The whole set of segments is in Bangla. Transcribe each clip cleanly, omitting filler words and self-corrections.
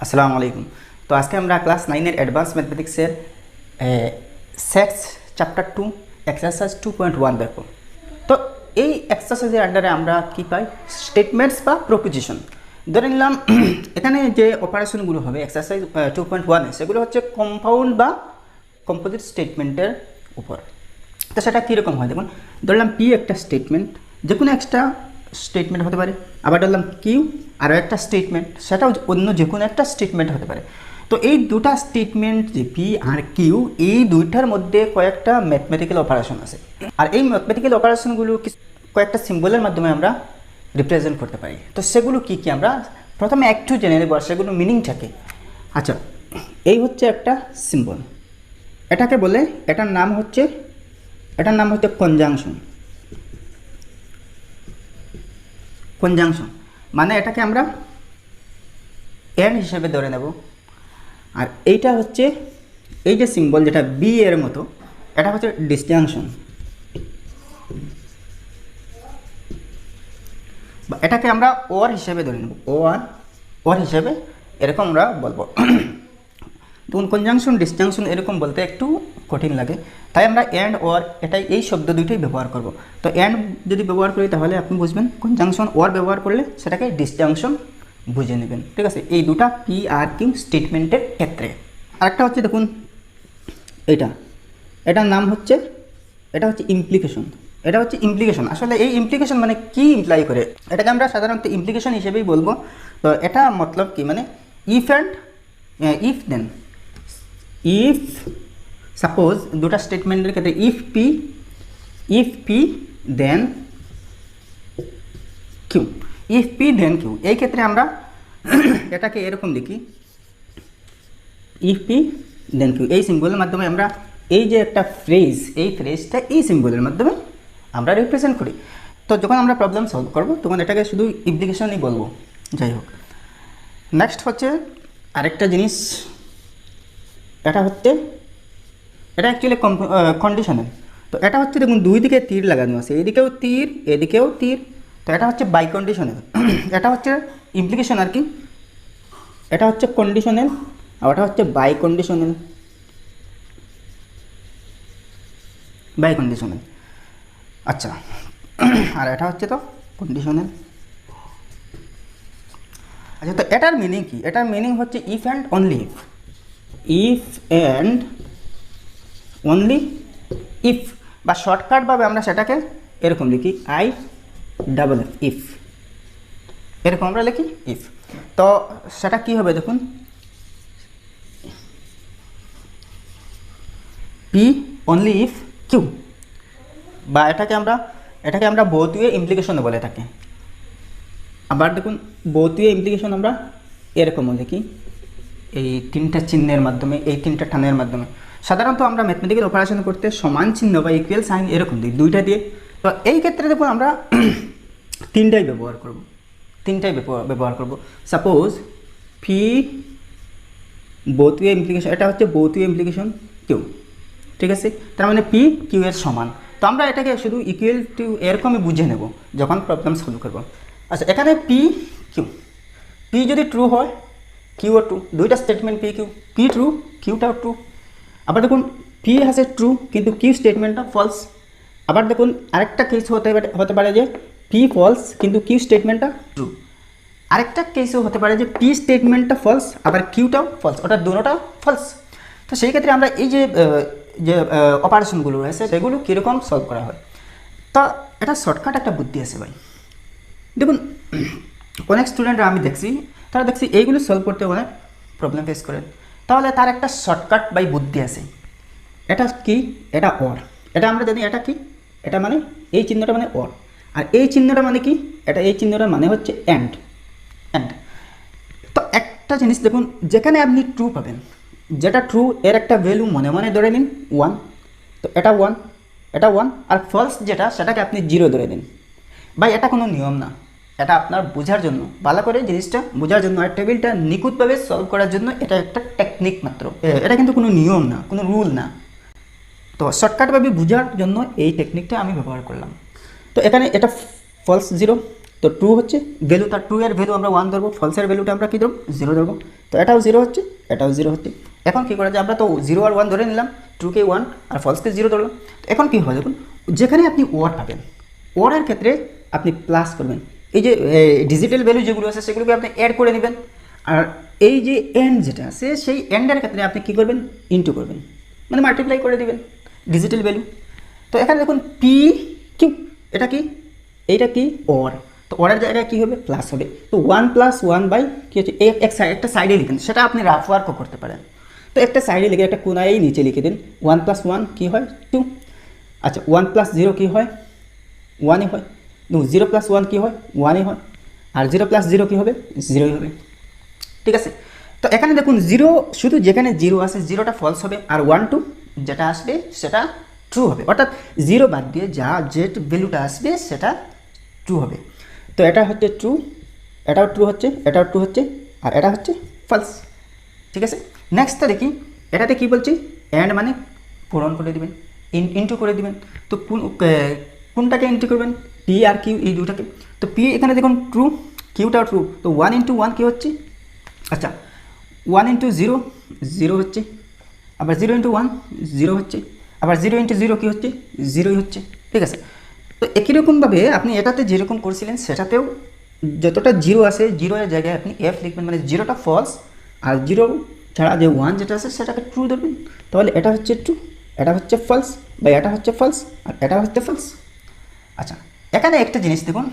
আসসালামু আলাইকুম। তো আজকে আমরা ক্লাস 9 এর অ্যাডভান্স ম্যাথমেটিক্সের সেটস চ্যাপ্টার 2 এক্সারসাইজ 2.1 দেখো। তো এই এক্সারসাইজের আন্ডারে আমরা কি পাই? স্টেটমেন্টস বা প্রপোজিশন। ধরে নিলাম এখানে যে অপারেশনগুলো হবে এক্সারসাইজ 2.1 সেগুলো হচ্ছে কম্পাউন্ড বা কম্পোজিট স্টেটমেন্টের উপর। তো সেটা কীরকম হয় দেখুন, ধরলাম পি একটা স্টেটমেন্ট, যে কোনো একটা স্টেটমেন্ট হতে পারে, আবার ধরলাম কিউ আরও একটা স্টেটমেন্ট, সেটাও অন্য যে কোনো একটা স্টেটমেন্ট হতে পারে। তো এই দুটা স্টেটমেন্ট যে পি আর কিউ, এই দুইটার মধ্যে কয়েকটা ম্যাথমেটিক্যাল অপারেশন আছে, আর এই ম্যাথমেটিক্যাল অপারেশনগুলো কয়েকটা সিম্বলের মাধ্যমে আমরা রিপ্রেজেন্ট করতে পারি। তো সেগুলো কী কী আমরা প্রথমে একটু জেনে নেব, আর সেগুলো মিনিংটাকে। আচ্ছা, এই হচ্ছে একটা সিম্বল, এটাকে বলে এটার নাম হচ্ছে কনজাংশন। মানে এটাকে আমরা এন্ড হিসেবে ধরে নেব। আর এইটা হচ্ছে এই যে সিম্বল যেটা বি এর মতো, এটা হচ্ছে ডিসজাংশন, বা এটাকে আমরা ওর হিসেবে ধরে নেব, ওর হিসেবে এরকম আমরা বলবো। তখন কনজাংশন ডিসজাংশন এরকম বলতে একটু কঠিন লাগে, তাই আমরা অ্যান্ড ওর এটাই এই শব্দ দুইটাই ব্যবহার করব। তো অ্যান্ড যদি ব্যবহার করি তাহলে আপনি বুঝবেন, কনজাংশন ওর ব্যবহার করলে সেটাকে ডিসজাংশন বুঝে নেবেন, ঠিক আছে? এই দুটা পি আর কিউ স্টেটমেন্টের ক্ষেত্রে। আরেকটা হচ্ছে দেখুন, এটার নাম হচ্ছে ইমপ্লিকেশন। এটা হচ্ছে ইমপ্লিকেশন। আসলে এই ইমপ্লিকেশন মানে কি ইমপ্লাই করে, এটাকে আমরা সাধারণত ইমপ্লিকেশন হিসেবেই বলবো। তো এটা মতলব কি, মানে if and if then, if suppose দুটা স্টেটমেন্টের ক্ষেত্রে ইফ পি দেন কিউ, এই ক্ষেত্রে আমরা এটাকে এরকম লিখি, ইফ পি দেন কিউ। এই সিম্বলের মাধ্যমে আমরা এই যে একটা ফ্রেজ, এই ফ্রেজটা এই সিম্বলের মাধ্যমে আমরা রিপ্রেজেন্ট করি। তো যখন আমরা প্রবলেম সলভ করব তখন এটাকে শুধু ইমপ্লিকেশনই বলবো। যাই হোক, নেক্সট হচ্ছে আরেকটা জিনিস, এটা অ্যাকচুয়ালি কন্ডিশনাল। তো এটা হচ্ছে দেখুন, দুই দিকে তীর লাগানো আছে, এদিকেও তীর এদিকেও তীর। তো এটা হচ্ছে বাই কন্ডিশনাল। এটা হচ্ছে ইমপ্লিকেশন আর কি, এটা হচ্ছে কন্ডিশনাল আর ওটা হচ্ছে বাই কন্ডিশনাল। আচ্ছা, আর এটা হচ্ছে তো কন্ডিশনাল। আচ্ছা, তো এটার মিনিং কি? এটার মিনিং হচ্ছে ইফ অ্যান্ড অনলি ইফ, বা শর্টকাটভাবে আমরা সেটাকে এরকম লিখি IFF, ইফ, এরকম আমরা লিখি ইফ। তো সেটা কি হবে দেখুন, পি অনলি ইফ কিউ, বা এটাকে আমরা বোথ ওয়ে ইমপ্লিকেশনে বলে থাকি। আবার দেখুন, বোথ ওয়ে ইমপ্লিকেশন আমরা এরকমও লিখি, এই তিনটা চিহ্নের মাধ্যমে, এই তিনটা টানের মাধ্যমে। সাধারণত আমরা ম্যাথমেটিক্যাল অপারেশন করতে সমান চিহ্ন বা ইকুয়াল সাইন এরকম দিই, দুইটা দিয়ে। তো এই ক্ষেত্রে দেখুন আমরা তিনটাই ব্যবহার করব। Suppose P both way implication, এটা হচ্ছে বোথ ওয়ে ইমপ্লিকেশন কিউ, ঠিক আছে? তার মানে পি কিউ এর সমান। তো আমরা এটাকে শুধু ইকুয়াল টু এরকমই বুঝে নেব যখন প্রবলেম সলভ করব। আচ্ছা, এখানে পি যদি ট্রু হয়, কিউও ট্রু, দুইটা স্টেটমেন্ট পি ট্রু, কিউটাও ট্রু। আবার দেখুন, পি হ্যাজ এ ট্রু কিন্তু কিউ স্টেটমেন্টটা ফলস। আবার দেখুন, আরেকটা কেস হতে পারে যে পি ফলস কিন্তু কিউ স্টেটমেন্টটা ট্রু। আরেকটা কেসও হতে পারে যে পি স্টেটমেন্টটা ফলস আবার কিউটাও ফলস, ওটা দুটোটা ফলস। তো সেই ক্ষেত্রে আমরা এই যে অপারেশনগুলো রয়েছে সেগুলো কীরকম সলভ করা হয়। তো এটা শর্টকাট একটা বুদ্ধি আছে ভাই। দেখুন, অনেক স্টুডেন্টরা আমি তারা দেখছি এইগুলো সলভ করতে অনেক প্রবলেম ফেস করেন। তাহলে তার একটা শর্টকাট বাই বুদ্ধি আছে। এটা কি? এটা অর। এটা আমরা জানি এটা কি, এটা মানে এই চিহ্নটা মানে অর, আর এই চিহ্নটা মানে কি, এই চিহ্নটার মানে হচ্ছে অ্যান্ড। তো একটা জিনিস দেখুন, যেখানে আপনি ট্রু পাবেন, যেটা ট্রু এর একটা ভ্যালু মনে মনে ধরে নিন 1। তো এটা 1, আর ফলস যেটা সেটাকে আপনি 0 ধরে দিন। ভাই এটা কোনো নিয়ম না, এটা আপনার বোঝার জন্য, ভালো করে জিনিসটা বোঝার জন্য, আর টেবিলটা নিখুঁতভাবে সলভ করার জন্য এটা একটা টেকনিক মাত্র, এটা কিন্তু কোনো নিয়ম না, কোনো রুল না। তো শর্টকাটভাবে বোঝার জন্য এই টেকনিকটা আমি ব্যবহার করলাম। তো এখানে এটা ফলস 0, তো ট্রু হচ্ছে ভ্যালু, তার ট্রু এর ভ্যালু আমরা 1 ধরবো, ফলসের ভ্যালুটা আমরা কী ধরবো 0 ধরবো। তো এটাও 0 হচ্ছে, এটাও 0 হচ্ছে। এখন কী করা যায়, আমরা তো 0 আর 1 ধরে নিলাম, ট্রুকে 1 আর ফলসকে 0 ধরলাম। তো এখন কী হয় দেখুন, যেখানে আপনি ওয়ার পাবেন, ওয়ারের ক্ষেত্রে আপনি প্লাস করবেন, এই যে ডিজিটাল ভ্যালু যেগুলো আছে সেগুলোকে আপনি অ্যাড করে নেবেন। আর এই যে এন্ড যেটা আছে সেই এন্ডের ক্ষেত্রে আপনি কী করবেন, ইনটু করবেন, মানে মাল্টিপ্লাই করে দেবেন ডিজিটাল ভ্যালু। তো এখানে দেখুন পি কিউ, এটা কি, এইটা কি অর, তো অরের জায়গায় কী হবে প্লাস হবে। তো 1 + 1 বাই কী হচ্ছে একটা সাইডে লিখেন, সেটা আপনি রাফ ওয়ার্কও করতে পারেন। তো একটা সাইডে লিখে একটা কোনায় নিচে লিখে দিন 1 + 1 কী হয় 2। আচ্ছা 1 + 0 কী হয় 1ই হয়। 0 + 1 কী হয় 1ই হয়। আর 0 + 0 কী হবে 0ই হবে। ঠিক আছে, তো এখানে দেখুন 0 শুধু যেখানে 0 আছে 0টা ফলস হবে, আর 1 2 যেটা আসবে সেটা ট্রু হবে, অর্থাৎ 0 বাদ দিয়ে যা যে ভ্যালুটা আসবে সেটা ট্রু হবে। তো এটা হচ্ছে ট্রু, এটাও ট্রু হচ্ছে, এটাও ট্রু হচ্ছে, আর এটা হচ্ছে ফলস। ঠিক আছে, নেক্সটটা দেখি, এটাতে কী বলছি, অ্যান্ড মানে পূরণ করে দেবেন, ইনটু করে দেবেন। তো কোনটাকে ইনটু করবেন, পি আর কিউ এই দুটাকে। তো পি এখানে দেখুন ট্রু, কিউটাও ট্রু, তো 1 × 1 কী হচ্ছে, আচ্ছা 1 × 0 0 হচ্ছে, আবার 0 × 1 0 হচ্ছে, আবার 0 × 0 কী হচ্ছে 0ই হচ্ছে। ঠিক আছে, তো একই রকমভাবে আপনি এটাতে যেরকম করছিলেন সেটাতেও যতটা 0 আছে 0 এর জায়গায় আপনি এফ লিখবেন, মানে 0টা ফলস, আর 0 ছাড়া যে 1 যেটা আছে সেটাকে ট্রু ধরবেন। তাহলে এটা হচ্ছে ট্রু, এটা হচ্ছে ফলস, বা এটা হচ্ছে ফলস, আর এটা হচ্ছে ফলস। আচ্ছা এখানে একটা জিনিস দেখুন,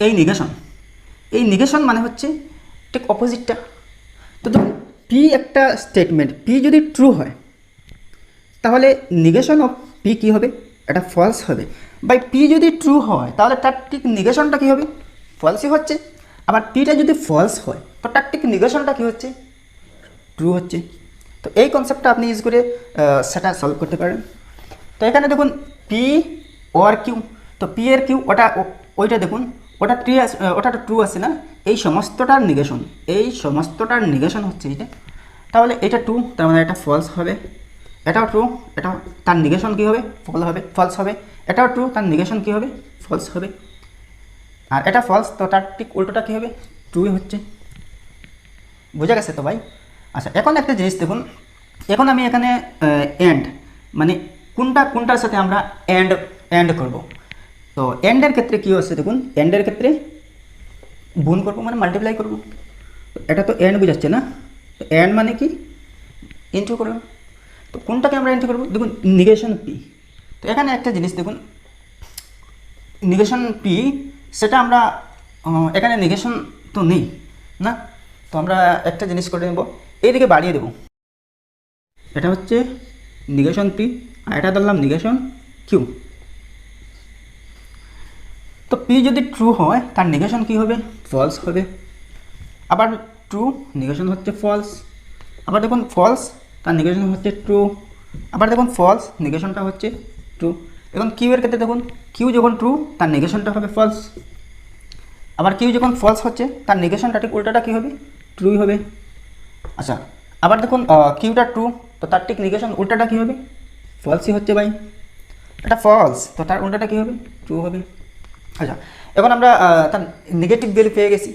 এই নিগেশন মানে হচ্ছে ঠিক অপোজিটটা। তো দেখুন পি একটা স্টেটমেন্ট, পি যদি ট্রু হয় তাহলে নিগেশন অফ পি কী হবে, এটা ফলস হবে। বাই পি যদি ট্রু হয় তাহলে তার ঠিক নিগেশনটা কী হবে, ফলসই হচ্ছে। আবার পিটা যদি ফলস হয় তো তার ঠিক নিগেশনটা কী হচ্ছে, ট্রু হচ্ছে। তো এই কনসেপ্টটা আপনি ইউজ করে সেটা সলভ করতে পারেন। তো এখানে দেখুন পি ওর কিউ, তো পি এর কিউ ওইটা দেখুন, ওটা ওটা ট্রু আছে না, এই সমস্তটার নিগেশন হচ্ছে এটা। তাহলে এটা ট্রু, তার মানে এটা ফলস হবে। এটাও ট্রু, এটা তার নিগেশন কী হবে ফলস হবে। এটাও ট্রু, তার নিগেশন কী হবে ফলস হবে। আর এটা ফলস, তো তার ঠিক উল্টোটা কী হবে, ট্রুই হচ্ছে। বোঝা গেছে তো ভাই? আচ্ছা এখন একটা জিনিস দেখুন, এখন আমি এখানে এন্ড মানে কোনটার সাথে আমরা এন্ড করব। তো এন্ডের ক্ষেত্রে কী হচ্ছে দেখুন, এন্ডের ক্ষেত্রে গুণ করবো মানে মাল্টিপ্লাই করব। এটা তো এন্ড বোঝাচ্ছে না, তো এন্ড মানে কি ইন্টু করলাম। তো কোনটাকে আমরা ইন্টু করবো দেখুন, নিগেশন পি। তো এখানে একটা জিনিস দেখুন, নিগেশন পি সেটা আমরা এখানে নিগেশন তো নেই না, তো আমরা একটা জিনিস করে নেব, এইদিকে বাড়িয়ে দেব। এটা হচ্ছে নিগেশন পি, আর এটা ধরলাম নিগেশন কিউ। তো পি যদি ট্রু হয় তার নিগেশন কী হবে, ফলস হবে। আবার ট্রু নিগেশন হচ্ছে ফলস, আবার দেখুন ফলস তার নিগেশন হচ্ছে ট্রু, আবার দেখুন ফলস নিগেশনটা হচ্ছে ট্রু। এখন কিউ এর ক্ষেত্রে দেখুন, কিউ যখন ট্রু তার নিগেশনটা হবে ফলস, আবার কিউ যখন ফলস হচ্ছে তার নিগেশনটা ঠিক উল্টাটা কী হবে, ট্রুই হবে। আচ্ছা আবার দেখুন কিউটা ট্রু, তো তার ঠিক নিগেশন উল্টাটা কী হবে, ফলসই হচ্ছে ভাই। এটা ফলস, তো তার উল্টাটা কী হবে, ট্রু হবে। আচ্ছা এখন আমরা তার নেগেটিভ ভ্যালু পেয়ে গেছি।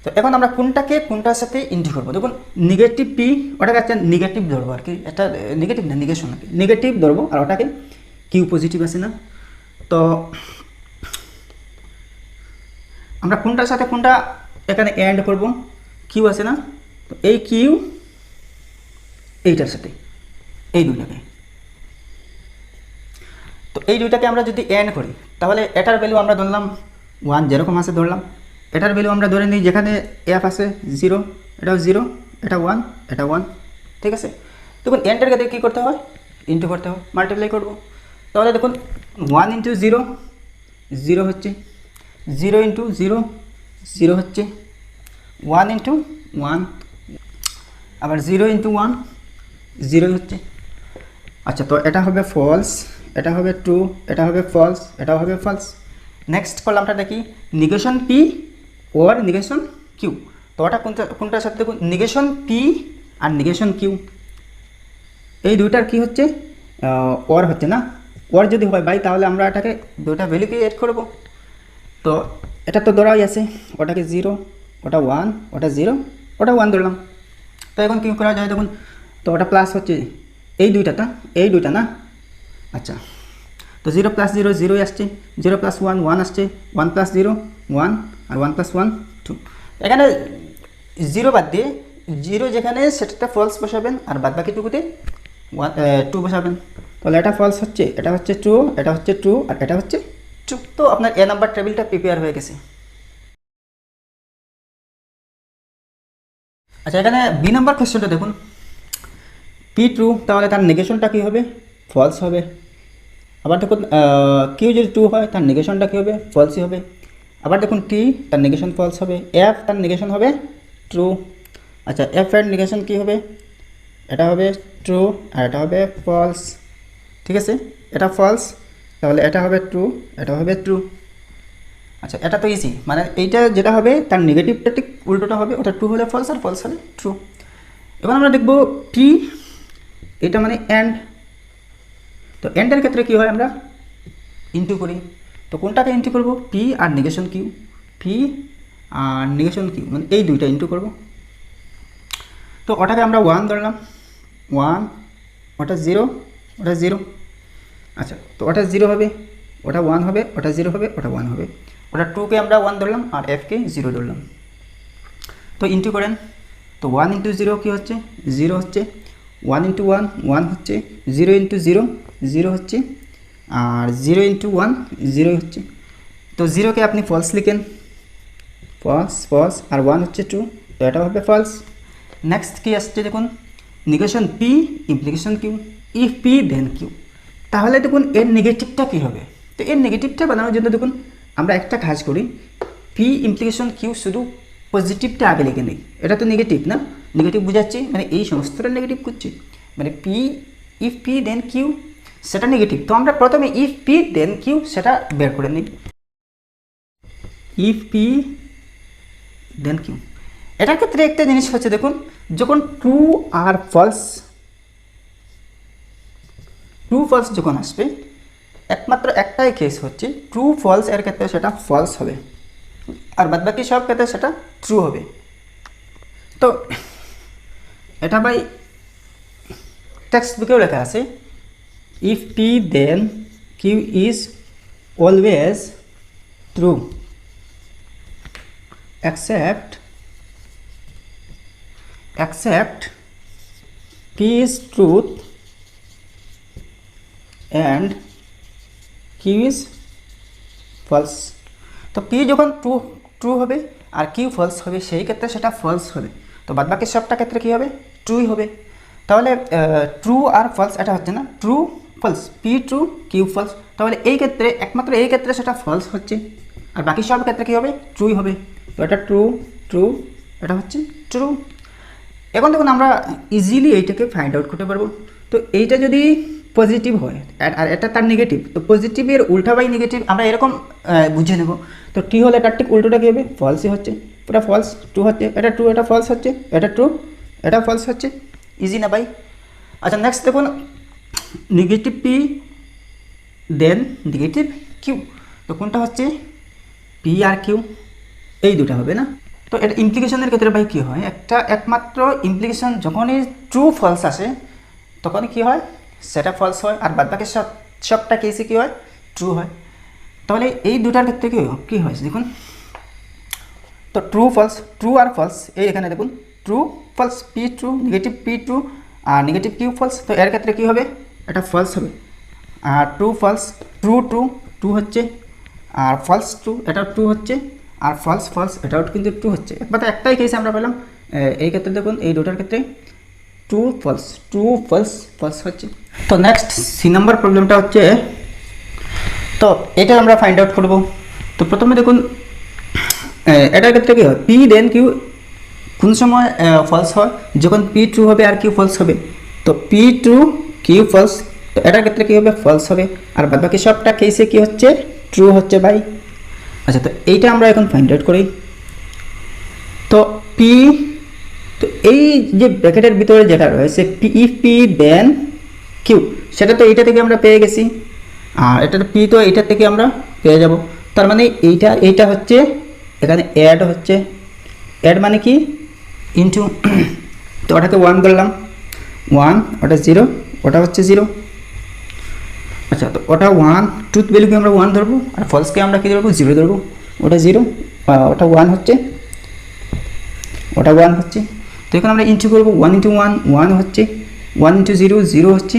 তো এখন আমরা কোনটার সাথে ইন্টু করবো, দেখুন নেগেটিভ পি, ওটাকে একটা নেগেটিভ ধরবো আর কি, এটা নেগেটিভ না নিগেশন আর কি, নেগেটিভ ধরবো, আর ওটাকে কিউ পজিটিভ আছে না। তো আমরা কোনটার সাথে কোনটা এখানে অ্যাড করব, কিউ আছে না, তো এই কিউ এইটার সাথে, এই দুইটাকে, তো এই দুইটাকে আমরা যদি অ্যাড করি তাহলে এটার ভ্যালু আমরা ধরলাম 1, যেরকম আছে ধরলাম। এটার ভ্যালু আমরা ধরে নিই যেখানে এফ আছে 0, এটাও 0, এটা 1, এটা 1। ঠিক আছে, দেখুন এন্ডের ক্ষেত্রে কী করতে হয়, ইন্টু করতে হয়, মাল্টিপ্লাই করব। তাহলে দেখুন 1 × 0 0 হচ্ছে, 0 × 0 0 হচ্ছে, 1 × 1 আবার 0 × 1 0 হচ্ছে। আচ্ছা তো এটা হবে ফলস, এটা হবে ট্রু, এটা হবে ফলস, এটাও হবে ফলস। নেক্সট কলামটা দেখি, নিগেশন পি ওর নিগেশন কিউ। তো ওটা কোনটার সাথে দেখুন, negation P R negation Q, এই দুইটার কি হচ্ছে, ওর হচ্ছে না। ওর যদি হয় ভাই তাহলে আমরা এটাকে দুইটা ভ্যালুকে এড করব। তো এটা তো ধরাই আছে, ওটাকে 0, ওটা 1, ওটা 0, ওটা 1 ধরলাম। তো এখন কী করা যায় দেখুন, তো ওটা প্লাস হচ্ছে এই দুইটা না, আচ্ছা তো 0 + 0 0 আসছে, 0 + 1 1 আসছে, 1 + 0 1, আর 1 + 1 2। এখানে 0 বাদ দিয়ে 0 যেখানে সেটাতে ফলস বসাবেন, আর বাদ বাকিটুকুতে 2 বসাবেন। তাহলে এটা ফলস হচ্ছে, এটা হচ্ছে ট্রু, এটা হচ্ছে ট্রু, আর এটা হচ্ছে ট্রু। তো আপনার এ নাম্বার টেবিলটা প্রিপেয়ার হয়ে গেছে। আচ্ছা, এখানে বি নাম্বার কোশ্চেনটা দেখুন, পি ট্রু, তাহলে তার নেগেশনটা কী হবে? ফলস হবে। আবার দেখুন কিউ যদি ট্রু হয় তার নেগেশনটা কী হবে? ফলসই হবে। আবার দেখুন টি, তার নেগেশন ফলস হবে। এফ, তার নেগেশন হবে ট্রু। আচ্ছা, এফ এর নেগেশন কী হবে? এটা হবে ট্রু, আর এটা হবে ফলস। ঠিক আছে, এটা ফলস, তাহলে এটা হবে ট্রু, এটা হবে ট্রু। আচ্ছা, এটা তো ইজি, মানে এইটা যেটা হবে তার নেগেটিভটা ঠিক উল্টোটা হবে, ওটা ট্রু হলে ফলস, আর ফলস হলে ট্রু। এবার আমরা দেখব টি, এটা মানে অ্যান্ড। তো অ্যান্ডের ক্ষেত্রে কী হয়? আমরা ইন্টু করি। তো কোনটাকে ইন্টু করব? P R negation Q, P R negation Q, মানে এই দুইটা ইন্টু করব। তো ওটাকে আমরা 1 ধরলাম, 1, ওটা 0, ওটা 0। আচ্ছা, তো ওটা 0 হবে, ওটা 1 হবে, ওটা 0 হবে, ওটা 1 হবে। ওটা 2কে আমরা 1 ধরলাম, আর এফকে 0 ধরলাম। তো ইন্টু করেন, তো 1 × 0 কী হচ্ছে? 0 হচ্ছে। 1 × 1 1 হচ্ছে, 0 × 0 0 হচ্ছে, আর 0 × 1 0 হচ্ছে। তো 0কে আপনি ফলস লিখেন, ফলস ফলস, আর 1 হচ্ছে ট্রু, তো এটা হবে ফলস। নেক্সট কী আসছে দেখুন, negation P implication Q, if P then Q. তাহলে দেখুন এর নেগেটিভটা কী হবে? তো এর নেগেটিভটা বানানোর জন্য দেখুন আমরা একটা কাজ করি, পি ইমপ্লিকেশন কিউ শুধু পজিটিভটা আগে লিখে নিই। এটা তো নেগেটিভ না, নেগেটিভ বোঝাচ্ছি, মানে এই সমস্তটা নেগেটিভ করছি, মানে P, if P then Q, সেটা নেগেটিভ। তো আমরা প্রথমে ইফ পি দেন কিউ সেটা বের করে নিই। ইফ পি দেন কিউ, এটার ক্ষেত্রে একটা জিনিস হচ্ছে দেখুন, যখন ট্রু আর ফলস, ট্রু ফলস যখন আসবে, একমাত্র একটাই কেস হচ্ছে ট্রু ফলস এর ক্ষেত্রে সেটা ফলস হবে, আর বাদবাকি সব ক্ষেত্রে সেটা ট্রু হবে। তো এটা ভাই টেক্সট বুকেও লেখা আছে, if P then Q is always true except P is truth and Q is false। তো P যখন ট্রু হবে আর Q ফলস হবে, সেই ক্ষেত্রে সেটা ফলস হবে। তো বাদবাকি সবটা ক্ষেত্রে কী হবে? ট্রুই হবে। তাহলে ট্রু আর ফলস এটা হচ্ছে না, true false, P true Q false. তাহলে এই ক্ষেত্রে একমাত্র এই ক্ষেত্রে সেটা ফলস হচ্ছে, আর বাকি সব ক্ষেত্রে কী হবে? ট্রুই হবে। তো এটা ট্রু ট্রু, এটা হচ্ছে ট্রু। এখন দেখুন আমরা ইজিলি এইটাকে ফাইন্ড আউট করতে পারবো। তো এইটা যদি পজিটিভ হয় আর এটা তার নেগেটিভ, তো পজিটিভের উল্টা বাই নেগেটিভ আমরা এরকম বুঝে নেব। তো টি হলে এটার ঠিক উল্টোটা কী হবে? ফলসই হচ্ছে। এটা ফলস, ট্রু হচ্ছে, এটা ট্রু, এটা ফলস হচ্ছে, এটা ট্রু, এটা ফলস হচ্ছে। ইজি না ভাই? আচ্ছা, নেক্সট দেখুন, negative P then negative Q. তো কোনটা হচ্ছে? পি আর কিউ, এই দুটা হবে না? তো এটা ইমপ্লিকেশনের ক্ষেত্রে ভাই কী হয়, একমাত্র ইমপ্লিকেশন যখনই ট্রু ফলস আসে তখন কী হয়? সেটা ফলস হয়, আর বাদবাকি সবটা কেসে কী হয়? ট্রু হয়। তাহলে এই দুটার ক্ষেত্রে কী হয় দেখুন, তো ট্রু ফলস, ট্রু আর ফলস, এই এখানে দেখুন true false, P true, negative P true, আর নেগেটিভ কিউ ফলস। তো এর ক্ষেত্রে কী হবে? এটা ফলস হবে। আর true false, true true, true হচ্ছে, আর ফলস ট্রু, এটা ট্রু হচ্ছে, আর ফলস ফলস, এটাও কিন্তু ট্রু হচ্ছে। একমাত্র একটাই কেস আমরা পেলাম, এই ক্ষেত্রে দেখুন এই দুটার ক্ষেত্রে true false, true false, false হচ্ছে। তো নেক্সট সি নাম্বার প্রবলেমটা হচ্ছে, তো এটা আমরা ফাইন্ড আউট করব। তো প্রথমে দেখুন এটার ক্ষেত্রে কী হয়? পি দেন কিউ কোন সময় ফলস হয়? যখন পি ট্রু হবে আর কিউ ফলস হবে। তো পি ট্রু কিউ ফলস, তো এটার ক্ষেত্রে কী হবে? ফলস হবে, আর বাকি সবটা কেসে কী হচ্ছে? ট্রু হচ্ছে ভাই। আচ্ছা, তো এইটা আমরা এখন ফাইন্ড আউট করি। তো পি, তো এই যে ব্র্যাকেটের ভিতরে যেটা রয়েছে P, if P then Q, সেটা তো এইটা থেকে আমরা পেয়ে গেছি, আর এটা পি তো এইটার থেকে আমরা পেয়ে যাব। তার মানে এইটা হচ্ছে এখানে অ্যাড হচ্ছে, অ্যাড মানে কি ইনটু, তো ওটাকে 1 ধরলাম, 1, ওটা 0, ওটা হচ্ছে 0। আচ্ছা, তো ওটা 1, ট্রুথ ভ্যালুকে আমরা 1 ধরবো, আর ফলসকে আমরা কী ধরবো, 0 ধরবো। ওটা 0, ওটা 1 হচ্ছে, ওটা 1 হচ্ছে। তো এখন আমরা ইনটু করবো, 1 × 1 1 হচ্ছে, 1 × 0 0 হচ্ছে,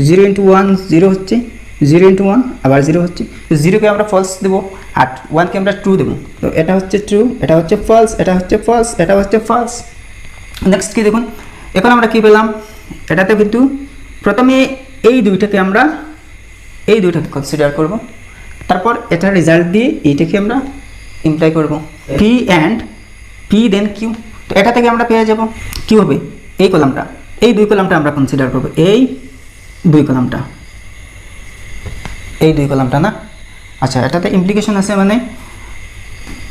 0 × 1 0 হচ্ছে, 0 × 1 আবার 0 হচ্ছে। তো 0কে আমরা ফলস দেবো, আর 1কে আমরা ট্রু দেবো। তো এটা হচ্ছে ট্রু, এটা হচ্ছে ফলস, এটা হচ্ছে ফলস, এটা হচ্ছে ফলস। নেক্সট কি দেখুন, এখন আমরা কি পেলাম, এটাতে কিন্তু প্রথমে এই দুইটাকে কনসিডার করব, তারপর এটার রেজাল্ট দিয়ে এইটাকে আমরা ইমপ্লাই করব, P and P then Q. তো এটা থেকে আমরা পেয়ে যাব কী হবে, এই কলামটা, এই দুই কলামটা আমরা কনসিডার করব, এই দুই কলামটা না। আচ্ছা, এটাতে ইমপ্লিকেশন আছে, মানে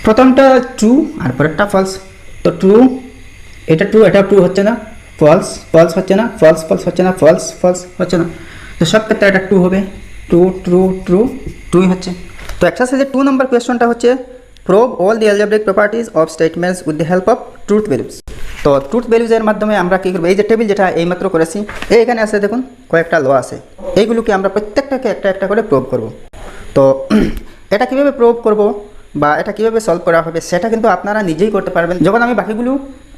প্রথমটা ট্রু আর পরেরটা ফলস। তো ট্রু, এটা ট্রু, এটা ট্রু হচ্ছে না, ফলস ফলস হচ্ছে না, ফলস ফলস হচ্ছে না, ফলস ফলস হচ্ছে না। তো সব ক্ষেত্রে এটা ট্রু হবে, ট্রু ট্রু ট্রু, ট্রুই হচ্ছে। তো এক্সারসাইজের 2 নম্বর কোয়েশ্চনটা হচ্ছে prove all the algebraic properties of statements with the help of truth values. তো ট্রুথ ভ্যালুজের মাধ্যমে আমরা কী করবো, এই যে টেবিল যেটা এইমাত্র করেছি, এখানে আছে দেখুন কয়েকটা ল আছে, এইগুলোকে আমরা প্রত্যেকটাকে একটা একটা করে প্রুভ করব। তো এটা কীভাবে প্রুভ করব বা এটা কীভাবে সলভ করা হবে সেটা কিন্তু আপনারা নিজেই করতে পারবেন, যখন আমি বাকিগুলো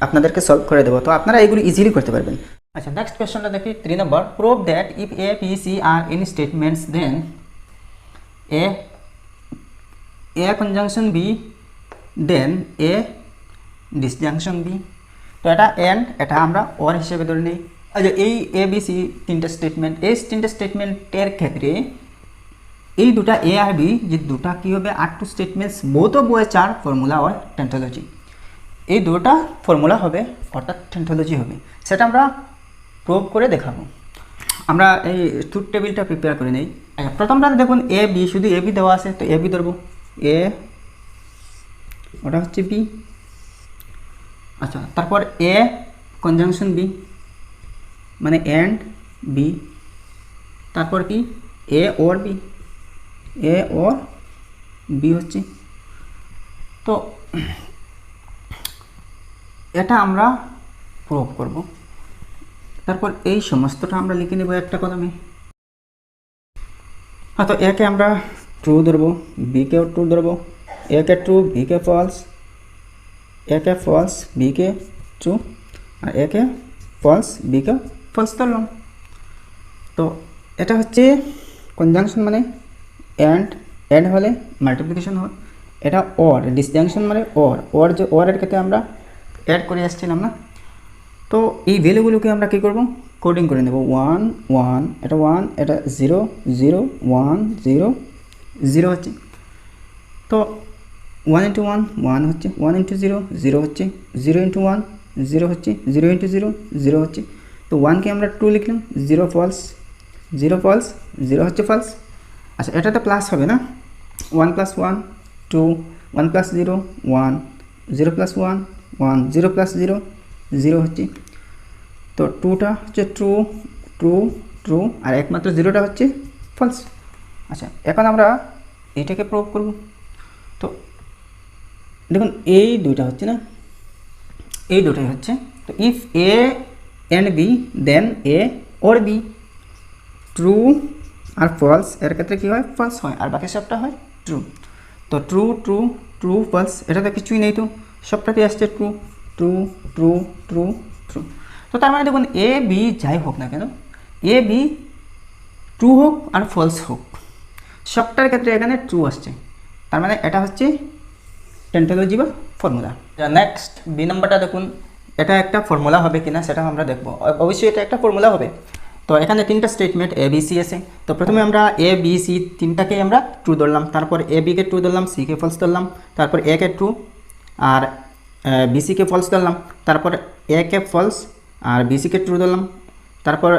আপনাদেরকে সলভ করে দেবো, তো আপনারা এগুলো ইজিলি করতে পারবেন। আচ্ছা, নেক্সট কোয়েশ্চনটা দেখি 3 নম্বর, prove that if A B C are any statements then A conjunction B then A disjunction B. তো এটা এন্ড, এটা আমরা অর হিসেবে ধরে নিই। আচ্ছা, এই এ বি সি 3টে স্টেটমেন্ট, এই 3টে স্টেটমেন্টের ক্ষেত্রে এই দুটা এ আর বি যে দুটা কী হবে, আর 2 statements both of which are formula or tautology. এই দুটা ফর্মুলা হবে অর্থাৎ টেন্টোলজি হবে, সেটা আমরা প্রুভ করে দেখাবো। আমরা এই ট্রুথ টেবিলটা প্রিপেয়ার করে নেই। প্রথমটা দেখুন এ বি, শুধু এ বি দেওয়া আছে, তো এ বি ধরবো, এ ওটা হচ্ছে বি। আচ্ছা, তারপর এ কনজাংশন বি মানে এন্ড বি, তারপর কি এ or B, A or B হচ্ছে। তো এটা আমরা প্রুভ করব, তারপর এই সমস্তটা আমরা লিখে নেব একটা কলমে। হ্যাঁ, তো একে আমরা ট্রু ধরবো, বিকেও ট্রু ধরবো, একে ট্রু বিকে ফলস, একে ফলস বিকে ট্রু, আর একে ফলস বিকে ফলস ধরলাম। তো এটা হচ্ছে কনজাংশন মানে অ্যান্ড, অ্যাড হলে মাল্টিপ্লিকেশন হয়। এটা অর, ডিসজাংশন মানে অর যে অরের ক্ষেত্রে আমরা অ্যাড করে আসছিলাম না। তো এই ভ্যালুগুলোকে আমরা কী করব, কোডিং করে নেব, 1 1, এটা 1, এটা 0 0 1 0 0 হচ্ছে। তো 1 × 1 1 হচ্ছে, 1 × 0 0 হচ্ছে, 0 × 1 0 হচ্ছে, 0 × 0 0 হচ্ছে। তো 1কে আমরা 2 লিখলাম, 0 ফলস 0 ফলস, 0 হচ্ছে ফলস। আচ্ছা, এটাতে প্লাস হবে না, 1 + 1 2, 1 + 0 1, 0 + 1 1, 0 + 0 0 হচ্ছে। তো 2টা হচ্ছে ট্রু ট্রু ট্রু, আর একমাত্র 0টা হচ্ছে ফলস। আচ্ছা, এখন আমরা এইটাকে প্রুভ করব। তো দেখুন এই দুইটা হচ্ছে না, এই দুটাই হচ্ছে। তো if A and B then A or B, true আর ফলস এর ক্ষেত্রে কী হয়, ফলস হয়, আর বাকি সবটা হয় ট্রু। তো ট্রু ট্রু ট্রু ফলস, এটাতে কিছুই নেই, তো সবটাতে আসছে true true true true true. তো তার মানে দেখুন এ বি যাই হোক না কেন, এ বি ট্রু হোক আর ফলস হোক, সবটার ক্ষেত্রে এখানে ট্রু আসছে। তার মানে এটা হচ্ছে টেন্টোলজি বা ফর্মুলা। নেক্সট বি নম্বরটা দেখুন, এটা একটা ফর্মুলা হবে কিনা সেটা আমরা দেখব। অবশ্যই এটা একটা ফর্মুলা হবে। তো এখানে 3টা স্টেটমেন্ট এ বি সি আছে। তো প্রথমে আমরা এ বি সি 3টাকেই আমরা ট্রু ধরলাম, তারপর এ বিকে ট্রু ধরলাম, সিকে ফলস ধরলাম, তারপর এ কে ট্রু আর বি সিকে ফলস ধরলাম, তারপর এ কে ফলস আর বি সিকে ট্রু ধরলাম, তারপর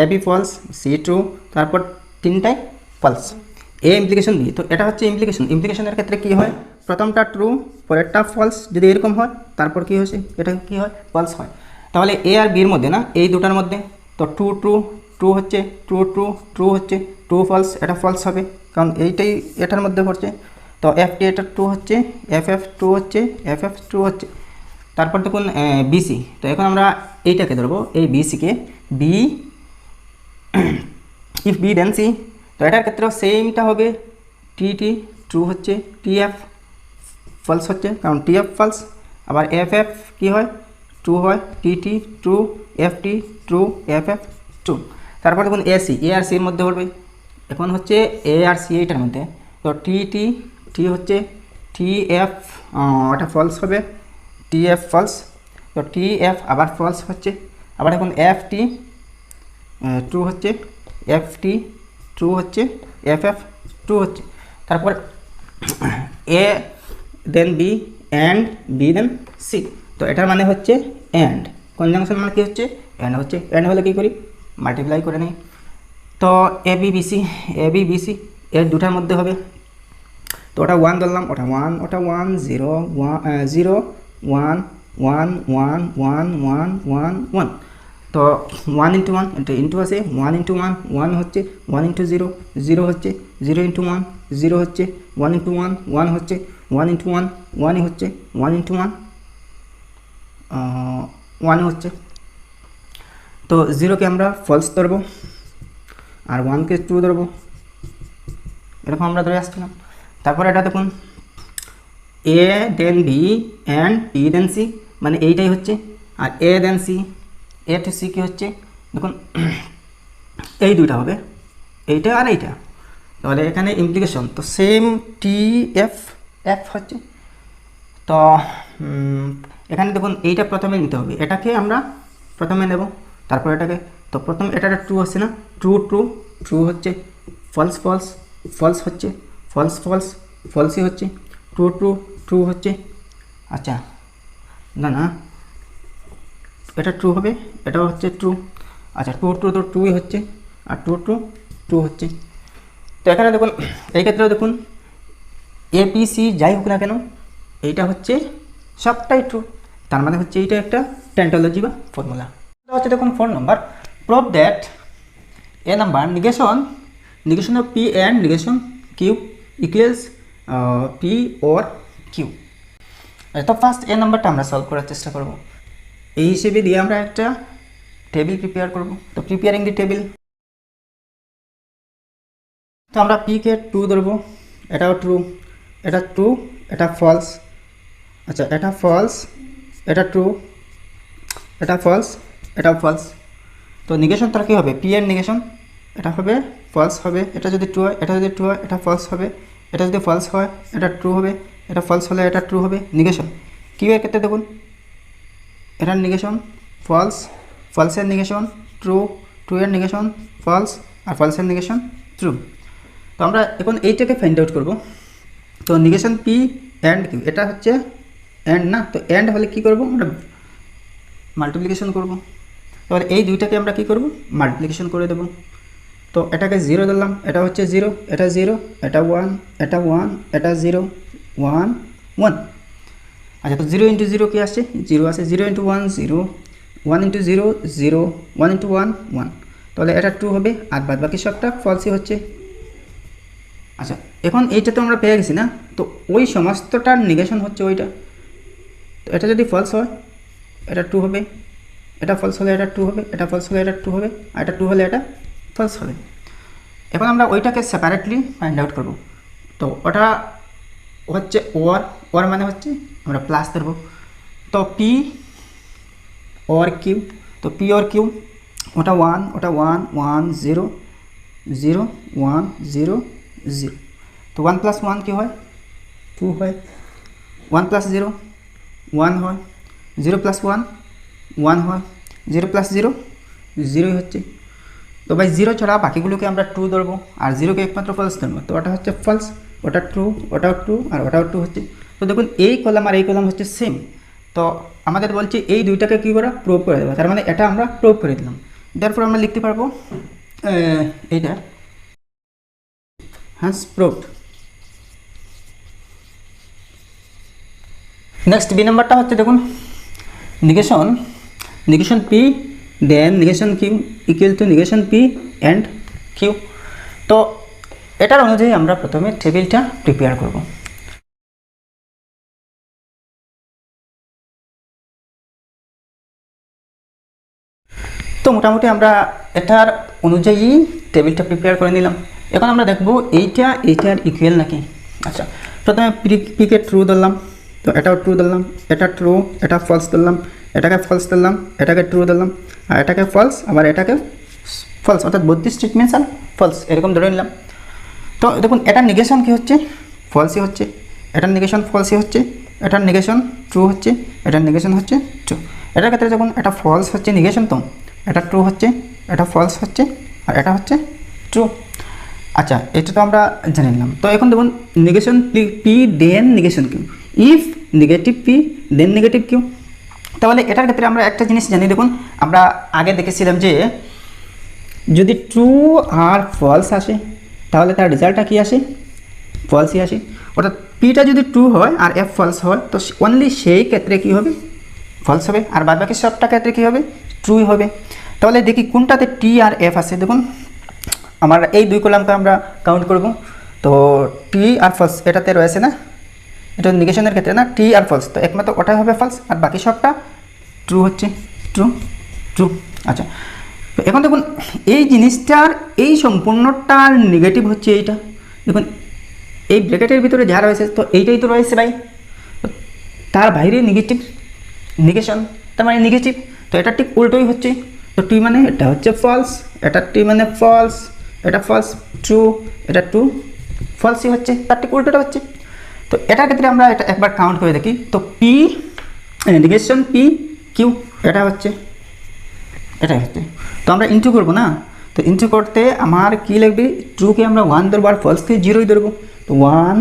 A B false, C true, তারপর 3টাই ফলস, এ ইমপ্লিকেশন বি। তো এটা হচ্ছে ইমপ্লিকেশনের ক্ষেত্রে কী হয়, প্রথমটা ট্রু পরেরটা ফলস, যদি এরকম হয় তারপর কী হয়েছে, এটা কী হয়, ফলস হয়। তাহলে এ আর বির মধ্যে না, এই দুটার মধ্যে, তো ট্রু ট্রু ট্রু হচ্ছে, ট্রু ট্রু ট্রু হচ্ছে, ট্রু ফলস, এটা ফলস হবে কারণ এইটাই এটার মধ্যে পড়ছে। তো এফ টি এটা ট্রু হচ্ছে, এফ এফ ট্রু হচ্ছে, এফ এফ ট্রু হচ্ছে। তারপর দেখুন বিসি, তো এখন আমরা এইটাকে ধরবো, এই বিসিকে B, if B then C, তো এটার ক্ষেত্রেও সেমটা হবে, টি টি ট্রু হচ্ছে, টি এফ ফলস হচ্ছে কারণ টি এফ ফলস, আবার এফ এফ কী হয় ট্রু হয়, T T true, F T true, F F true. তারপর দেখুন এসি, এ আর সির মধ্যে পড়বে, এখন হচ্ছে এ আর সি এইটার মধ্যে, তো টি টি টি হচ্ছে টি এফ, ওটা ফলস হবে, টি এফ ফলস, তো টি এফ আবার ফলস হচ্ছে। আবার এখন এফ টি ট্রু হচ্ছে, এফ টি ট্রু হচ্ছে, এফ এফ ট্রু হচ্ছে। তারপর A then B and B then C, তো এটার মানে হচ্ছে অ্যান্ড, কনজাংশন মানে কী হচ্ছে অ্যান্ড হচ্ছে, অ্যান্ড হলে কী করি মাল্টিপ্লাই করে নিই। তো A B BC, A B BC এর দুটার মধ্যে হবে, তো ওটা ওয়ান ধরলাম, ওটা ওয়ান, ওটা one, zero one, zero one, one one one one one one, তো ওয়ান ইন্টু ওয়ান ইন্টু আছে, ওয়ান ইন্টু ওয়ান ওয়ান হচ্ছে, ওয়ান ইন্টু জিরো জিরো হচ্ছে, জিরো ইন্টু ওয়ান জিরো হচ্ছে, ওয়ান ইন্টু ওয়ান ওয়ান হচ্ছে, ওয়ান ইন্টু ওয়ান ওয়ানই হচ্ছে, ওয়ান ইন্টু ওয়ান ওয়ানই হচ্ছে। তো জিরোকে আমরা ফলস ধরবো আর ওয়ানকে ট্রু ধরবো, এরকম আমরা ধরে আসছিলাম। তারপরে এটা দেখুন A then B and B then C, মানে এইটাই হচ্ছে, আর A then C, A to C কী হচ্ছে দেখুন এই দুইটা হবে, এইটা আর এইটা, তাহলে এখানে ইমপ্লিকেশন তো সেম টি এফ এফ হচ্ছে। তো এখানে দেখুন এইটা প্রথমে নিতে হবে, এটাকে আমরা প্রথমে নেব, তারপর এটাকে, তো প্রথম এটা ট্রু হচ্ছে না, ট্রু ট্রু ট্রু হচ্ছে, ফলস ফলস ফলস হচ্ছে, ফলস ফলস ফলসই হচ্ছে, ট্রু ট্রু ট্রু হচ্ছে। আচ্ছা না না এটা ট্রু হবে, এটাও হচ্ছে ট্রু, আচ্ছা ট্রু ট্রু তো ট্রুই হচ্ছে, আর ট্রু ট্রু ট্রু হচ্ছে। তো এখানে দেখুন এই ক্ষেত্রেও দেখুন এপিসি যাই হোক না কেন এইটা হচ্ছে সবটাই ট্রু, তার মানে হচ্ছে এইটা একটা টেন্টোলজি বা ফর্মুলা। হচ্ছে দেখুন 4 নম্বর, prove that A number negation of p and negation q equals p or q। তো ফার্স্ট এ নাম্বারটা আমরা সলভ করার চেষ্টা করব, এই হিসেবে দিয়ে আমরা একটা টেবিল প্রিপেয়ার করব। তো প্রিপেয়ারিং দি টেবিল, তো আমরা p কে ট্রু ধরবো, এটাও ট্রু, এটা ট্রু, এটা ফলস, আচ্ছা এটা ফলস, এটা ট্রু, এটা ফলস, এটাও ফলস। তো নেগেশন তার কী হবে, পি এর নেগেশন এটা হবে ফলস হবে, এটা যদি ট্রু হয়, এটা যদি ট্রু হয় এটা ফলস হবে, এটা যদি ফলস হয় এটা ট্রু হবে, এটা ফলস হলে এটা ট্রু হবে। নেগেশন কিউ এর ক্ষেত্রে দেখুন এটার নেগেশন ফলস, ফলসের নেগেশন ট্রু, ট্রু এর নেগেশন ফলস, আর ফলসের নেগেশন ট্রু। তো আমরা এখন এইটাকে ফাইন্ড আউট করব। তো নেগেশন পি অ্যান্ড কিউ, এটা হচ্ছে অ্যান্ড না, তো অ্যান্ড হলে কী করবো আমরা মাল্টিপ্লিকেশন করব। এবার এই দুইটাকে আমরা কী করব মাল্টিপ্লিকেশন করে দেব। তো এটাকে জিরো ধরলাম, এটা হচ্ছে জিরো, এটা জিরো, এটা ওয়ান, এটা ওয়ান, এটা জিরো ওয়ান ওয়ান। আচ্ছা তো জিরো ইন্টু জিরো কী আসছে জিরো আসে, zero into one zero, one into zero zero, one into one one, তাহলে এটা টু হবে, আর বাদ বাকি সবটা ফলসই হচ্ছে। আচ্ছা এখন এইটা তো আমরা পেয়ে গেছি না, তো ওই সমস্তটার নেগেশন হচ্ছে ওইটা, তো এটা যদি ফলস হয় এটা টু হবে, এটা ফলস হলে এটা টু হবে, এটা ফলস হলে এটা টু হবে, আর এটা টু হলে এটা ফলস হবে। এখন আমরা ওইটাকে সেপারেটলি ফাইন্ড আউট করব। তো ওটা হচ্ছে ওর, ওর মানে হচ্ছে আমরা প্লাস ধরবো। তো পি ওর কিউ, তো পি ওর কিউ ওটা ওয়ান, ওটা one one zero zero one zero zero, তো ওয়ান প্লাস ওয়ান কী হয় টু হয়, ওয়ান প্লাস জিরো ওয়ান হয়, জিরো প্লাস ওয়ান ওয়ান হয়, জিরো প্লাস জিরো জিরোই হচ্ছে। তো ভাই জিরো ছাড়া বাকিগুলোকে আমরা টু ধরবো, আর জিরোকে একমাত্র ফলস ধরবো, তো ওটা হচ্ছে ফলস, ওটা ট্রু, ওটাও ট্রু, আর ওটাও ট্রু হচ্ছে। তো দেখুন এই কলাম আর এই কলাম হচ্ছে সেম, তো আমাদের বলছে এই দুইটাকে কী করা প্রুভ করে দেবো, তার মানে এটা আমরা প্রুভ করে দিলাম। তারপর আমরা লিখতে পারবো এইটা হ্যাঁ প্রুভড। নেক্সট বি নাম্বারটা হচ্ছে দেখুন negation p then negation q equal to negation p and q। তো এটার অনুযায়ী আমরা প্রথমে টেবিলটা প্রিপেয়ার করব। তো মোটামুটি আমরা এটার অনুযায়ী টেবিলটা প্রিপেয়ার করে নিলাম। এখন আমরা দেখব এইটার ইকুয়াল নাকি। আচ্ছা, প্রথমে পিকে ট্রু ধরলাম, তো এটাও ট্রু ধরলাম, এটা ট্রু, এটা ফলস ধরলাম, এটাকে ফলস ধরলাম, এটাকে ট্রু ধরলাম, আর এটাকে ফলস, আবার এটাকে ফলস, অর্থাৎ 32 স্টেটমেন্টস আর ফলস এরকম ধরে নিলাম। তো দেখুন এটার নেগেশন কী হচ্ছে, ফলসই হচ্ছে, এটার নেগেশন ফলসই হচ্ছে, এটার নেগেশন ট্রু হচ্ছে, এটার নেগেশন হচ্ছে ট্রু। এটার ক্ষেত্রে যখন এটা ফলস হচ্ছে নেগেশন, তো এটা ট্রু হচ্ছে, এটা ফলস হচ্ছে, আর এটা হচ্ছে ট্রু। আচ্ছা, এটা তো আমরা জেনে নিলাম। তো এখন দেখুন negation P then negation Q, if negative P then negative Q. তাহলে এটার ক্ষেত্রে আমরা একটা জিনিস জানি, দেখুন আমরা আগে দেখেছিলাম যে যদি ট্রু আর ফলস আসে তাহলে তার রেজাল্টটা কী আসে, ফলসই আসে। অর্থাৎ পিটা যদি ট্রু হয় আর এফ ফলস হয় তো অনলি সেই ক্ষেত্রে কী হবে, ফলস হবে, আর বাদ বাকি সবটা ক্ষেত্রে কী হবে, ট্রুই হবে। তাহলে দেখি কোনটাতে টি আর এফ আছে। দেখুন আমার এই দুই কলামকে আমরা কাউন্ট করব। তো টি আর ফলস এটাতে রয়েছে না, এটা নেগেশনের ক্ষেত্রে না, টি আর ফলস, তো একমাত্র ওটাই হবে ফলস, আর বাকি সবটা ট্রু হচ্ছে, ট্রু ট্রু। আচ্ছা, তো এখন দেখুন এই জিনিসটার এই সম্পূর্ণটার নেগেটিভ হচ্ছে এইটা। দেখুন এই ব্র্যাকেটের ভিতরে যা রয়েছে তো এইটাই তো রয়েছে ভাই, তার বাইরে নেগেটিভ, নেগেশন তার মানে নেগেটিভ, তো এটা ঠিক উল্টোই হচ্ছে। তো টি মানে এটা হচ্ছে ফলস, এটা টি মানে ফলস, এটা ফলস, ট্রু, এটা ট্রু, ফলসই হচ্ছে, তার ঠিক উল্টোটা হচ্ছে। তো এটার ক্ষেত্রে আমরা এটা একবার কাউন্ট করে দেখি। তো পি নেগেশন পি কিউ এটা হচ্ছে, এটাই হচ্ছে। তো আমরা ইন্টু করবো না, তো ইন্টু করতে আমার কী লাগবে, ট্রুকে আমরা 1 ধরবো আর ফলসকে 0ই ধরবো। তো 1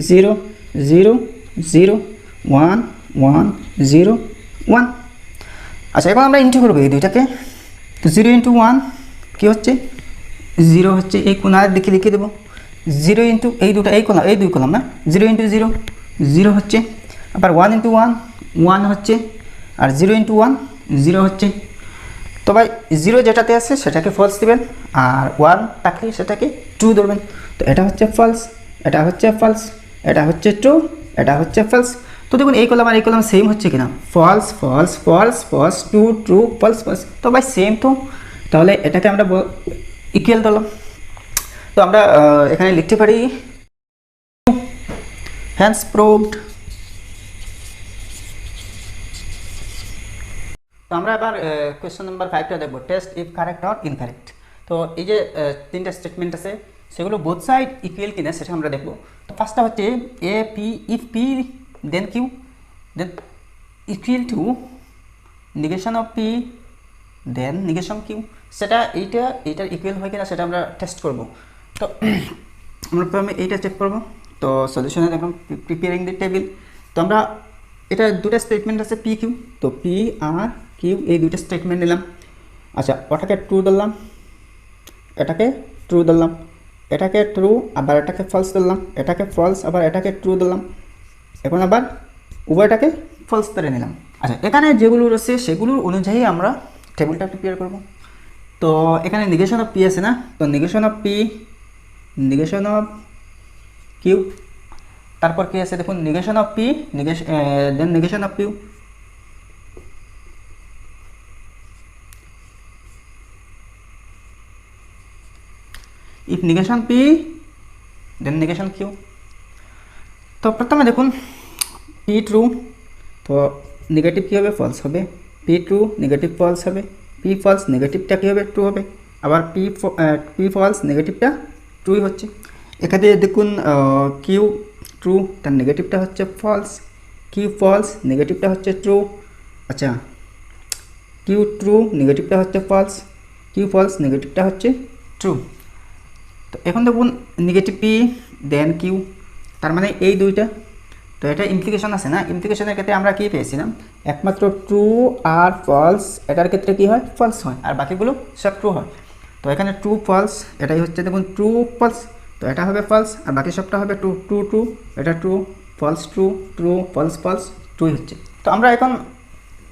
0 0 0 1 1 0 1। আচ্ছা, এখন আমরা ইন্টু করবো এই দুইটাকে। তো 0 ইন্টু 1 কী হচ্ছে, 0 হচ্ছে, এই কোনার দিকে লিখে দেবো। 0 ইন্টু এই দুটো এই কলাম, এই দুই কলাম না, 0 ইন্টু 0 0 হচ্ছে, আবার 1 ইন্টু 1 1 হচ্ছে, আর 0 ইন্টু 1 0 হচ্ছে। তো ভাই 0 যেটাতে আছে সেটাকে ফলস দেবেন, আর 1 থাকলে সেটাকে ট্রু ধরবেন। তো এটা হচ্ছে ফলস, এটা হচ্ছে ফলস, এটা হচ্ছে ট্রু, এটা হচ্ছে ফলস। তো দেখুন এই কলাম আর এই কলাম সেম হচ্ছে কিনা, false false false false true true false false, তো ভাই সেম। তো তাহলে এটাকে আমরা ইকুয়াল ধরলাম। তো আমরা এখানে লিখতে পারি হ্যান্স প্রুভড। তো আমরা এবার কোয়েশ্চেন নাম্বার 5টা দেখব, test if correct or incorrect. তো এই যে তিনটা স্টেটমেন্ট আছে সেগুলো বোথ সাইড ইকুয়াল কিনা সেটা আমরা দেখব। তো ফার্স্টটা হচ্ছে এ P if P then Q then equal to negation of P then negation Q, সেটা এইটার ইকুয়াল হয় কিনা সেটা আমরা টেস্ট করব। তো আমরা প্রথমে এইটা চেক করব। তো সলিউশনে দেখুন প্রিপেয়ারিং দি টেবিল। তো আমরা এটা দুটো স্টেটমেন্ট আছে পি কিউ, তো পি আর কিউ এই দুটো স্টেটমেন্ট নিলাম। আচ্ছা, ওটাকে ট্রু ধরলাম, এটাকে ট্রু ধরলাম, এটাকে ট্রু আবার এটাকে ফলস ধরলাম, এটাকে ফলস আবার এটাকে ট্রু ধরলাম, এখন আবার উভয়টাকে ফলস ধরে নিলাম। আচ্ছা, এখানে যেগুলো রয়েছে সেগুলোর অনুযায়ী আমরা টেবিলটা প্রিপেয়ার করব। তো এখানে নেগেশন অফ পি আছে না, তো negation of P, negation of Q, তারপর কি আছে দেখুন negation of P then negation of Q. If negation P then negation Q. তো প্রথমে দেখুন পি ট্রু, তো নেগেটিভ কী হবে, ফলস হবে। পি ট্রু নেগেটিভ ফলস হবে, পি ফলস নেগেটিভটা কী হবে, ট্রু হবে, আবার পি ফলস নেগেটিভটা ট্রুই হচ্ছে। এখানে দেখুন কিউ ট্রু তার নেগেটিভটা হচ্ছে ফলস, কিউ ফলস নেগেটিভটা হচ্ছে ট্রু। আচ্ছা, কিউ ট্রু নেগেটিভটা হচ্ছে ফলস, কিউ ফলস নেগেটিভটা হচ্ছে ট্রু। তো এখন দেখুন নেগেটিভ পি দেন কিউ, তার মানে এই দুইটা। তো এটা ইমপ্লিকেশন আছে না, ইমপ্লিকেশনের ক্ষেত্রে আমরা কী পেয়েছিলাম, একমাত্র ট্রু আর ফলস এটার ক্ষেত্রে কী হয়, ফলস হয়, আর বাকিগুলো সব ট্রু হয়। তো এখানে ট্রু ফলস এটাই হচ্ছে দেখুন ট্রু ফলস, তো এটা হবে ফলস আর বাকি সবটা হবে ট্রু ট্রু ট্রু, এটা true false true true false false ট্রুই হচ্ছে। তো আমরা এখন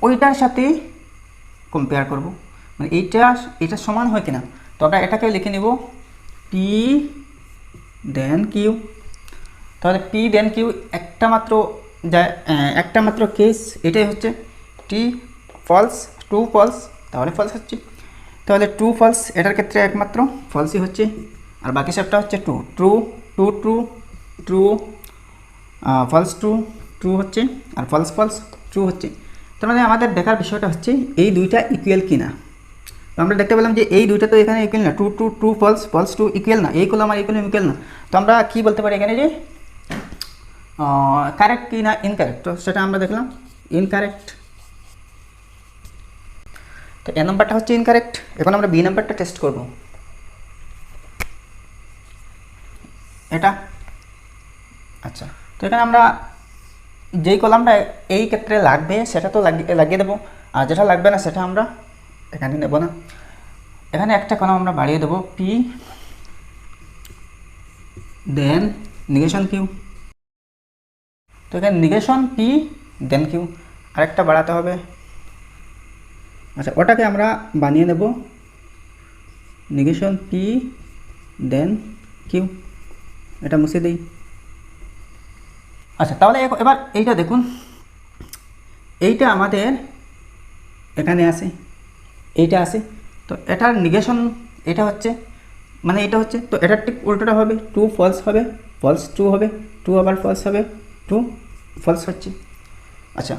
ওইটার সাথে কম্পেয়ার করব, মানে এটা সমান হয় কিনা। তো আমরা এটাকে লিখে নেব পি দেন কিউ। তাহলে পি দেন কিউ একটা মাত্র কেস, এটাই হচ্ছে টি ফলস ট্রু ফলস, তাহলে ফলস হচ্ছে। তাহলে ট্রু ফলস এটার ক্ষেত্রে একমাত্র ফলসই হচ্ছে, আর বাকি সবটা হচ্ছে true. True true true true, false true true হচ্ছে, আর ফলস ফলস ট্রু হচ্ছে। তার মানে আমাদের দেখার বিষয়টা হচ্ছে এই দুইটা ইকুয়াল কিনা। তো আমরা দেখতে পেলাম যে এই দুইটা তো এখানে ইকুয়াল না, true true true false false true equal না, এই কলাম আর এই কলাম ইকুয়াল না। তো আমরা কী বলতে পারি এখানে যে কারেক্ট কি না ইনকারেক্ট, তো সেটা আমরা দেখলাম ইনকারেক্ট। তো এ নাম্বারটা হচ্ছে ইনকারেক্ট। এখন আমরা বি নাম্বারটা টেস্ট করব। এটা আচ্ছা, তো এখানে আমরা যেই কলামটা এই ক্ষেত্রে লাগবে সেটা তো লাগিয়ে দেবো, আর যেটা লাগবে না সেটা আমরা এখানে নেব না। এখানে একটা কলাম আমরা বাড়িয়ে দেবো পি, দেন নিগেশন কিউ। তো এখানে নিগেশন পি দেন কিউ, আরেকটা বাড়াতে হবে। আচ্ছা, ওটাকে আমরা বানিয়ে নেব নিগেশন পি দেন কিউ, এটা মুছে দিই। আচ্ছা, তাহলে এবার এইটা দেখুন, এইটা আমাদের এখানে আছে, এইটা আছে। তো এটার নিগেশন এটা হচ্ছে, মানে এটা হচ্ছে, তো এটার ঠিক উল্টোটা হবে, ট্রু ফলস হবে, ফলস ট্রু হবে, ট্রু আবার ফলস হবে, ট্রু ফলস হচ্ছে। আচ্ছা,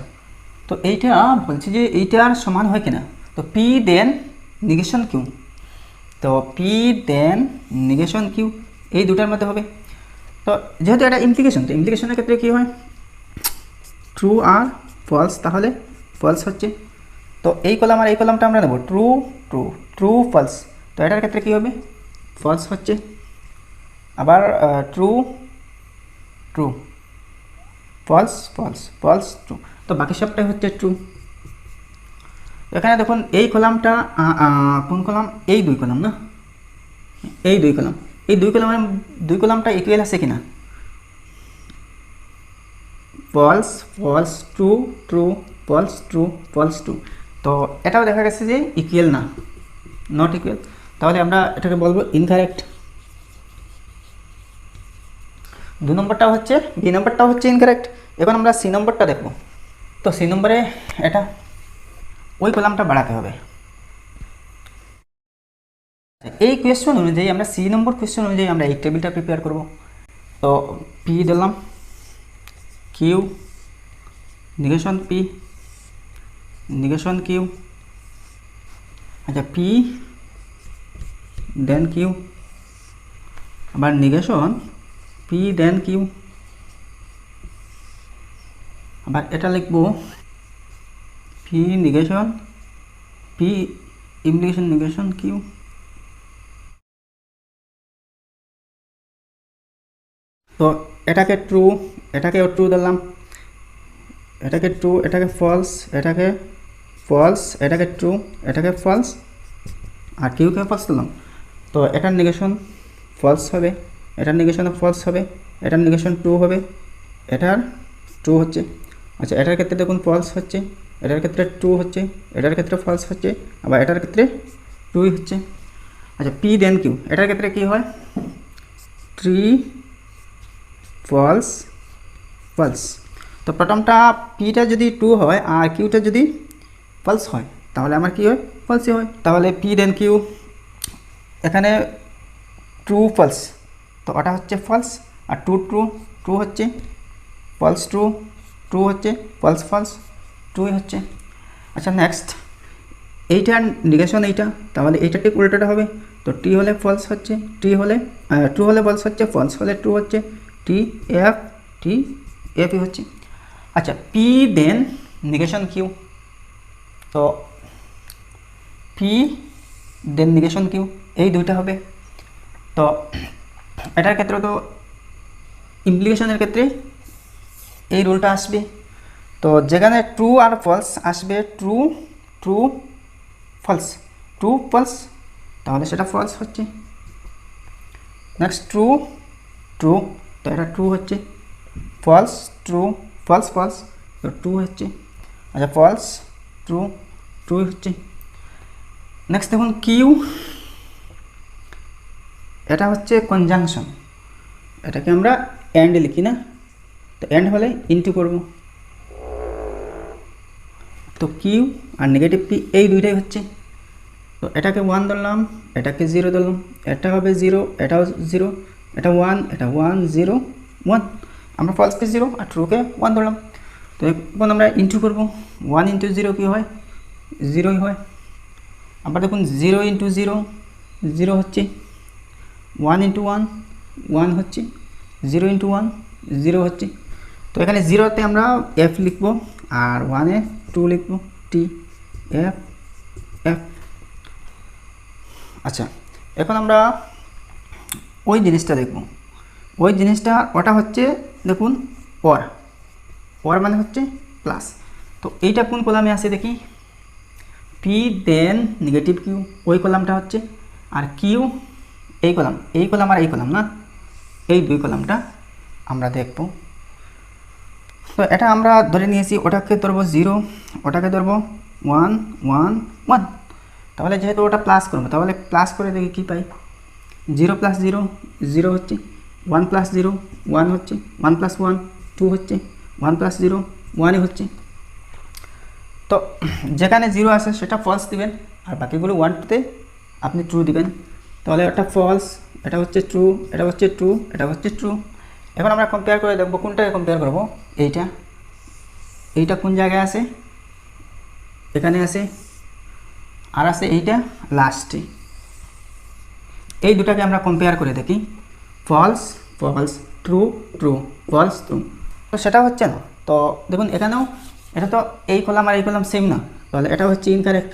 তো এইটা বলছি যে এইটার সমান হয় কিনা। তো পি দেন নিগেশন কিউ, তো পি দেন নিগেশন কিউ এই দুটার মধ্যে হবে। তো যেহেতু এটা ইমপ্লিকেশন, তো ইমপ্লিকেশনের ক্ষেত্রে কী হয়, ট্রু আর ফলস, তাহলে ফলস হচ্ছে। তো এই কলাম আর এই কলামটা আমরা নেব ট্রু ট্রু ট্রু ফলস, তো এটার ক্ষেত্রে কী হবে, ফলস হচ্ছে। আবার true true false false false true, তো বাকি সবটাই হচ্ছে ট্রু। এখানে দেখুন এই কলামটা কোন কলাম, এই দুই কলাম না, এই দুই কলাম, এই দুই কলামটা ইকুয়াল আছে কিনা, false false true true false true false true. তো এটাও দেখা গেছে যে ইকুয়াল না, নট ইকুয়াল, তাহলে আমরা এটাকে বলবো ইনকারেক্ট। 2 নম্বরটা হচ্ছে, বি নম্বরটা হচ্ছে ইনকারেক্ট। এখন আমরা সি নম্বরটা দেখব। তো সি নম্বরে এটা ওই কলামটা বাড়াতে হবে। এই কোয়েশ্চন অনুযায়ী আমরা সি নম্বর কোয়েশ্চন অনুযায়ী আমরা এই টেবিলটা প্রিপেয়ার করব। তো পি দিলাম, Q negation P negation Q, আচ্ছা পি দেন কিউ, আবার নিগেশন পি দেন কিউ, আবার এটা লিখব P negation P implication negation Q. তো এটাকে ট্রু, এটাকেও ট্রু দিলাম, এটাকে ট্রু, এটাকে ফলস, এটাকে ফলস, এটাকে ট্রু, এটাকে ফলস, আর কিউকে ফলস দিলাম। তো এটার নিগেশন ফলস হবে, এটার নিগেশন ফলস হবে, এটার নিগেশন ট্রু হবে, এটার ট্রু হচ্ছে। আচ্ছা, এটার ক্ষেত্রে দেখুন ফলস হচ্ছে, এটার ক্ষেত্রে ট্রু হচ্ছে, এটার ক্ষেত্রে ফলস হচ্ছে, আবার এটার ক্ষেত্রে ট্রুই হচ্ছে। আচ্ছা, পি দেন কিউ, এটার ক্ষেত্রে কী হয়, ট্রি ফলস ফলস। তো প্রথমটা পিটা যদি ট্রু হয় আর কিউটা যদি ফলস হয় তাহলে আমার কী হয়, ফলসই হয়। তাহলে পি দেন কিউ এখানে ট্রু ফলস, তো ওটা হচ্ছে ফলস, আর ট্রু ট্রু ট্রু হচ্ছে, ফলস ট্রু ট্রু হচ্ছে, ফলস ফলস ট্রুই হচ্ছে। আচ্ছা, নেক্সট এইটার নিগেশন এইটা, তাহলে এইটা ঠিক উল্টোটা হবে। তো টি হলে ফলস হচ্ছে, টি হলে ট্রু হলে ফলস হচ্ছে, ফলস হলে ট্রু হচ্ছে, টি এফই হচ্ছে। আচ্ছা, পি দেন নিগেশন কিউ, তো পি দেন নিগেশন কিউ এই দুইটা হবে। তো এটার ক্ষেত্রে তো ইমপ্লিকেশনের ক্ষেত্রে এই রুলটা আসবে। তো যেখানে ট্রু আর ফলস আসবে, true true false true false, তাহলে সেটা ফলস হচ্ছে। নেক্সট ট্রু ট্রু, তো এটা ট্রু হচ্ছে, ফলস ট্রু ফলস ফলস, তো ট্রু হচ্ছে। আচ্ছা, ফলস ট্রু ট্রু হচ্ছে। নেক্সট দেখুন কিউ, এটা হচ্ছে কনজাংশন, এটাকে আমরা অ্যান্ড লিখি না, তো অ্যান্ড হলে ইনটু করব। তো কিউ আর নেগেটিভ পি এই দুইটাই হচ্ছে। তো এটাকে 1 ধরলাম, এটাকে 0 ধরলাম, এটা হবে 0, এটাও 0, এটা 1, এটা 1 0 1, আমরা ফলসকে 0 আর ট্রুকে 1 ধরলাম। তো এখন আমরা ইন্টু করব, 1 ইন্টু 0 কী হয়, 0ই হয়। আবার দেখুন 0 ইন্টু 0 0 হচ্ছে, 1 ইন্টু 1 1 হচ্ছে, 0 ইন্টু 1 0 হচ্ছে। তো এখানে 0তে আমরা f লিখব আর 1-এ 2 লিখব, t f f। আচ্ছা, এখন আমরা ওই জিনিসটা দেখব, ওই জিনিসটা ওটা হচ্ছে দেখুন ওর মানে হচ্ছে প্লাস। তো এইটা কোন কলামে আছে দেখি, পি দেন নেগেটিভ কিউ, ওই কলামটা হচ্ছে, আর কিউ এই কলাম আর এই কলাম না, এই দুই কলামটা আমরা দেখব। তো এটা আমরা ধরে নিয়েছি, ওটাকে ধরবো 0, ওটাকে ধরবো 1 1 1। তাহলে যেহেতু ওটা প্লাস করবো, তাহলে প্লাস করে দেখি কী পাই, 0 প্লাস 0 0 হচ্ছে, 1 প্লাস 0 1 হচ্ছে, 1 প্লাস 1 2 হচ্ছে, 1 প্লাস 0 1ই হচ্ছে। তো যেখানে 0 আসে সেটা ফলস দিবেন, আর বাকিগুলো 1তে আপনি ট্রু দিবেন। তাহলে এটা ফলস, এটা হচ্ছে ট্রু, এটা হচ্ছে ট্রু, এটা হচ্ছে ট্রু। এখন আমরা কম্পেয়ার করে দেখব, কোনটাকে কম্পেয়ার করব, এইটা কোন জায়গায় আছে, এখানে আছে, আর আছে এইটা লাস্টে। এই দুটাকে আমরা কম্পেয়ার করে দেখি, false false, true true, false true. তো সেটা হচ্ছে না। তো দেখুন এখানেও এটা তো এই কলাম আর এই কলাম সেম না, তাহলে এটা হচ্ছে ইনকারেক্ট।